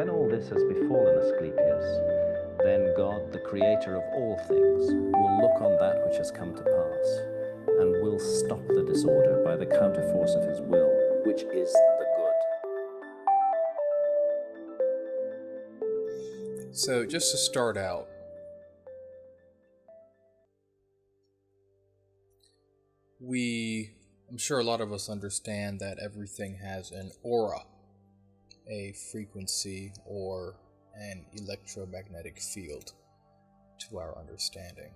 when all this has befallen Asclepius, then God, the creator of all things, will look on that which has come to pass, and will stop the disorder by the counterforce of his will, which is the good. So just to start out, I'm sure a lot of us understand that everything has an aura, a frequency, or an electromagnetic field to our understanding.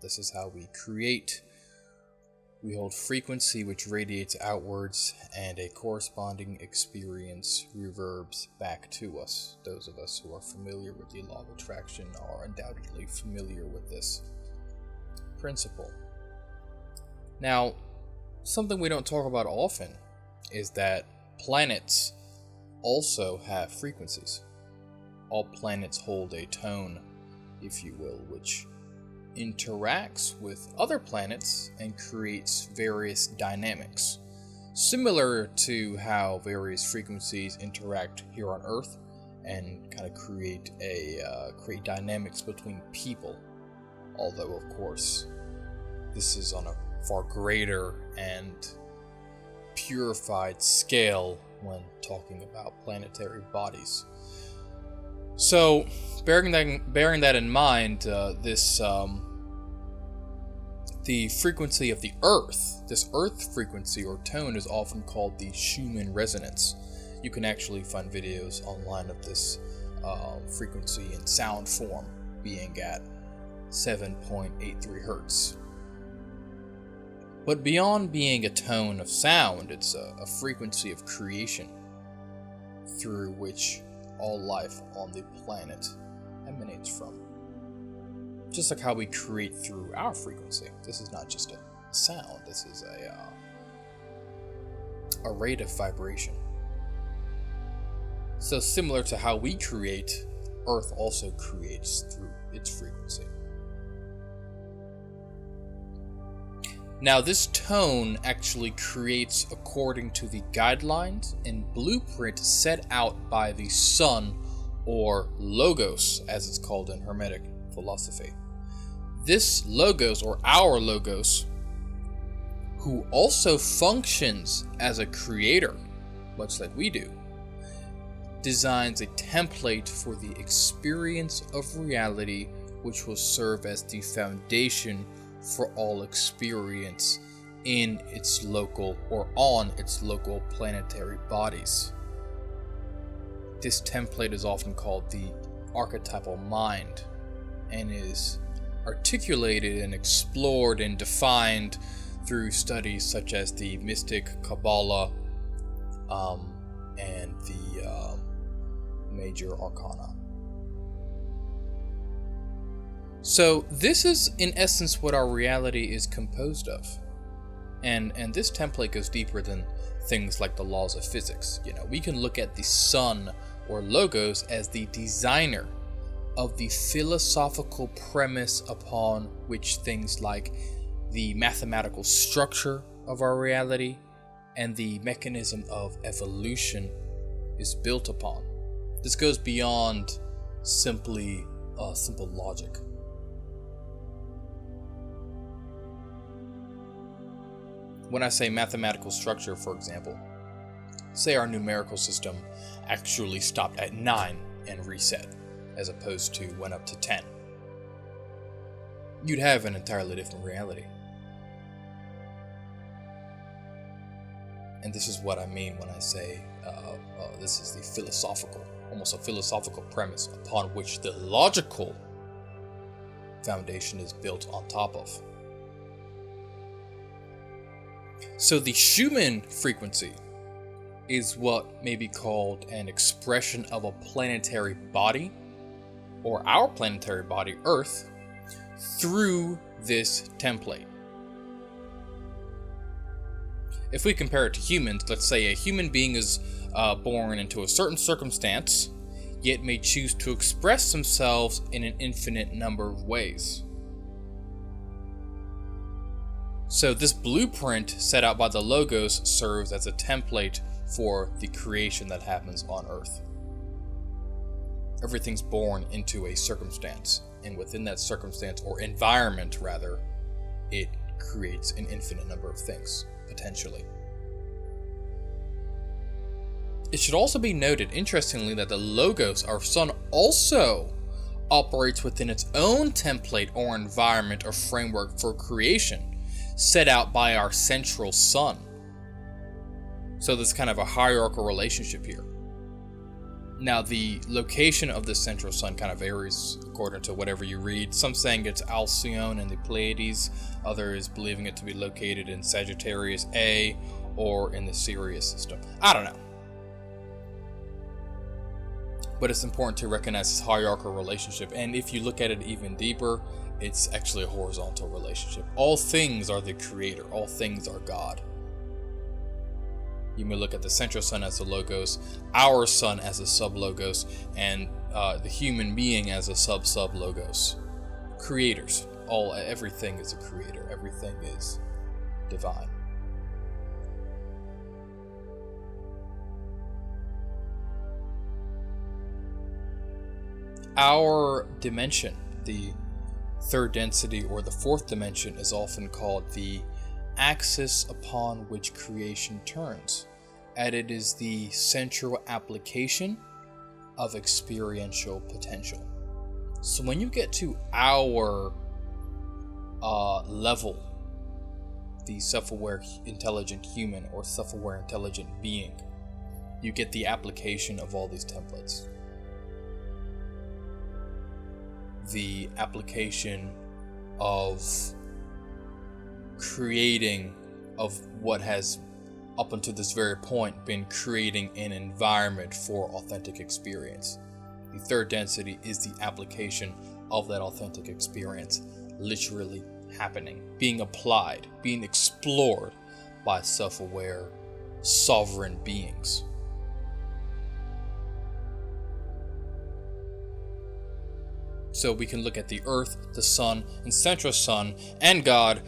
This is how we create. We hold frequency, which radiates outwards, and a corresponding experience reverbs back to us. Those of us who are familiar with the law of attraction are undoubtedly familiar with this principle. Now, something we don't talk about often is that planets also have frequencies. All planets hold a tone, if you will, which interacts with other planets and creates various dynamics, similar to how various frequencies interact here on Earth and kind of create dynamics between people. Although, of course, this is on a far greater and purified scale when talking about planetary bodies. So, bearing that in mind, the frequency of the Earth, this Earth frequency or tone, is often called the Schumann Resonance. You can actually find videos online of this frequency in sound form being at 7.83 hertz. But beyond being a tone of sound, it's a frequency of creation through which all life on the planet emanates from. Just like how we create through our frequency. This is not just a sound, this is a rate of vibration. So similar to how we create, Earth also creates through its frequency. Now, this tone actually creates according to the guidelines and blueprint set out by the sun, or logos, as it's called in Hermetic philosophy. This logos, or our logos, who also functions as a creator, much like we do, designs a template for the experience of reality, which will serve as the foundation for all experience in its local or on its local planetary bodies. This template is often called the archetypal mind and is articulated and explored and defined through studies such as the mystic Kabbalah and the major arcana. So this is in essence what our reality is composed of. And this template goes deeper than things like the laws of physics. We can look at the sun or logos as the designer of the philosophical premise upon which things like the mathematical structure of our reality and the mechanism of evolution is built upon. This goes beyond simple logic. When I say mathematical structure, for example, say our numerical system actually stopped at 9 and reset, as opposed to went up to 10. You'd have an entirely different reality. And this is what I mean when I say this is the almost a philosophical premise upon which the logical foundation is built on top of. So the Schumann frequency is what may be called an expression of a planetary body, or our planetary body, Earth, through this template. If we compare it to humans, let's say a human being is born into a certain circumstance, yet may choose to express themselves in an infinite number of ways. So this blueprint set out by the logos serves as a template for the creation that happens on Earth. Everything's born into a circumstance, and within that circumstance, or environment rather, it creates an infinite number of things, potentially. It should also be noted, interestingly, that the logos, our sun, also operates within its own template or environment or framework for creation, set out by our central sun. So there's kind of a hierarchical relationship here. Now, the location of the central sun kind of varies according to whatever you read. Some saying it's Alcyone in the Pleiades, others believing it to be located in Sagittarius A or in the Sirius system. I don't know. But it's important to recognize this hierarchical relationship, and if you look at it even deeper, it's actually a horizontal relationship. All things are the creator, all things are God. You may look at the central sun as the logos, our sun as a sub-logos, and the human being as a sub-logos. Creators. Everything is a creator. Everything is divine. Our dimension, the third density or the fourth dimension, is often called the axis upon which creation turns, and it is the central application of experiential potential. So when you get to our level, the self-aware intelligent human or self-aware intelligent being, you get the application of all these templates. The application of creating, of what has up until this very point been creating an environment for authentic experience. The third density is the application of that authentic experience literally happening, being applied, being explored by self-aware, sovereign beings. So we can look at the earth, the sun, and central sun, and God,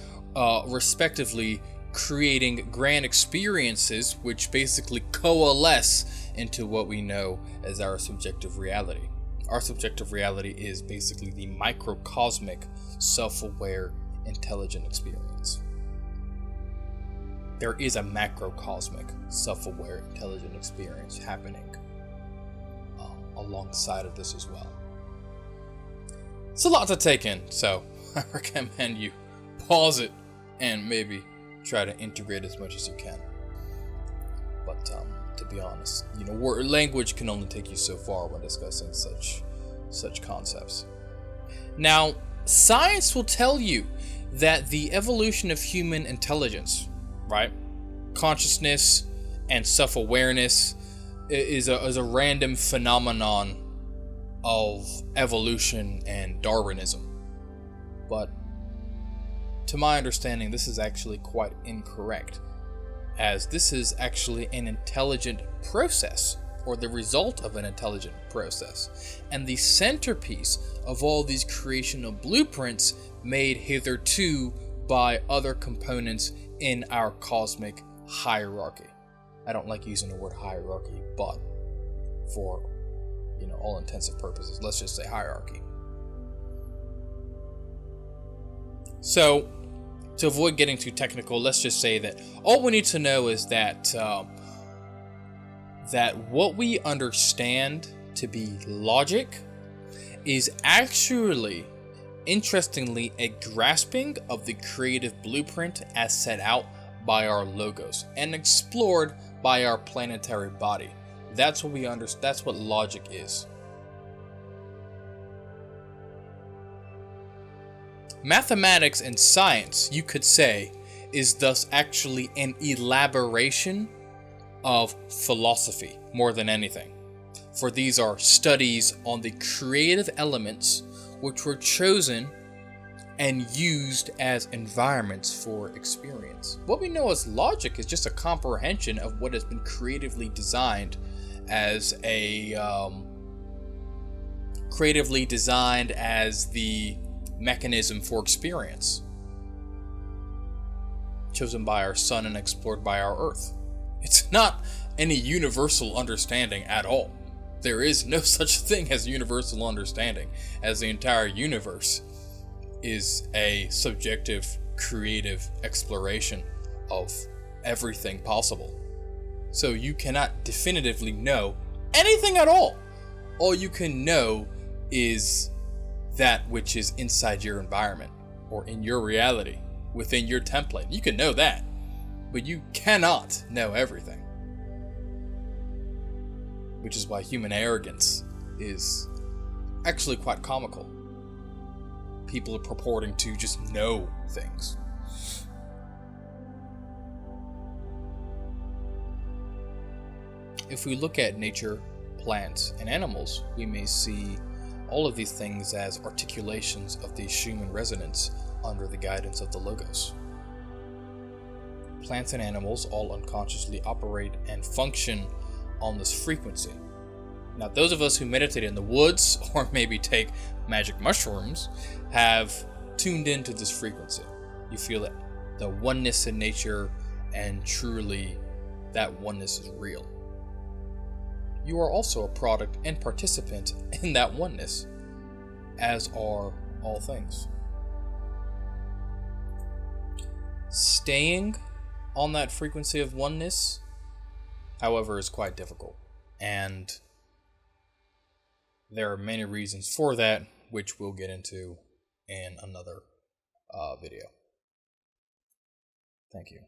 respectively, creating grand experiences which basically coalesce into what we know as our subjective reality. Our subjective reality is basically the microcosmic, self-aware, intelligent experience. There is a macrocosmic, self-aware, intelligent experience happening alongside of this as well. It's a lot to take in, so I recommend you pause it and maybe try to integrate as much as you can. But to be honest, language can only take you so far when discussing such concepts. Now, science will tell you that the evolution of human intelligence, right, consciousness and self-awareness, is a random phenomenon of evolution and Darwinism. But to my understanding, this is actually quite incorrect, as this is actually an intelligent process, or the result of an intelligent process, and the centerpiece of all these creational blueprints made hitherto by other components in our cosmic hierarchy. I don't like using the word hierarchy, but for all intensive purposes, let's just say hierarchy. So, to avoid getting too technical, let's just say that all we need to know is that what we understand to be logic is actually, interestingly, a grasping of the creative blueprint as set out by our logos and explored by our planetary body. That's what we understand. That's what logic is. Mathematics and science, you could say, is thus actually an elaboration of philosophy more than anything. For these are studies on the creative elements which were chosen and used as environments for experience. What we know as logic is just a comprehension of what has been creatively designed as the mechanism for experience, chosen by our sun and explored by our earth. It's not any universal understanding at all. There is no such thing as universal understanding, as the entire universe is a subjective, creative exploration of everything possible. So you cannot definitively know anything at all. All you can know is that which is inside your environment or in your reality, within your template. You can know that, but you cannot know everything. Which is why human arrogance is actually quite comical. People are purporting to just know things. If we look at nature, plants, and animals, we may see all of these things as articulations of the Schumann Resonance under the guidance of the logos. Plants and animals all unconsciously operate and function on this frequency. Now, those of us who meditate in the woods or maybe take magic mushrooms have tuned into this frequency. You feel it, the oneness in nature, and truly that oneness is real. You are also a product and participant in that oneness, as are all things. Staying on that frequency of oneness, however, is quite difficult, and there are many reasons for that, which we'll get into in another video. Thank you.